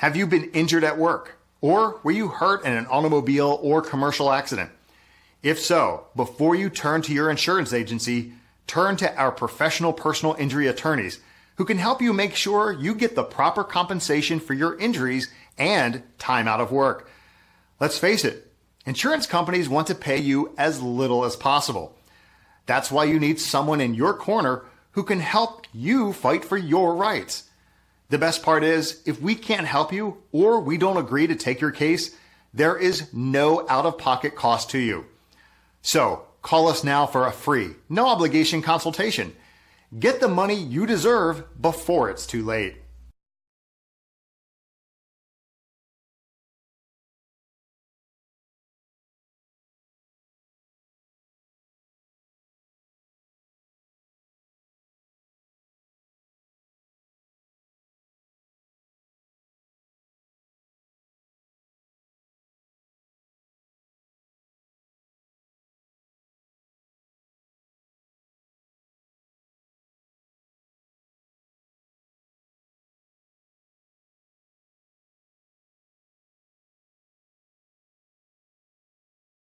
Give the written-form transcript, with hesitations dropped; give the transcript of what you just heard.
Have you been injured at work? Or were you hurt in an automobile or commercial accident? If so, before you turn to your insurance agency, turn to our professional personal injury attorneys who can help you make sure you get the proper compensation for your injuries and time out of work. Let's face it, insurance companies want to pay you as little as possible. That's why you need someone in your corner who can help you fight for your rights. The best part is, if we can't help you or we don't agree to take your case, there is no out-of-pocket cost to you. So call us now for a free, no obligation consultation. Get the money you deserve before it's too late.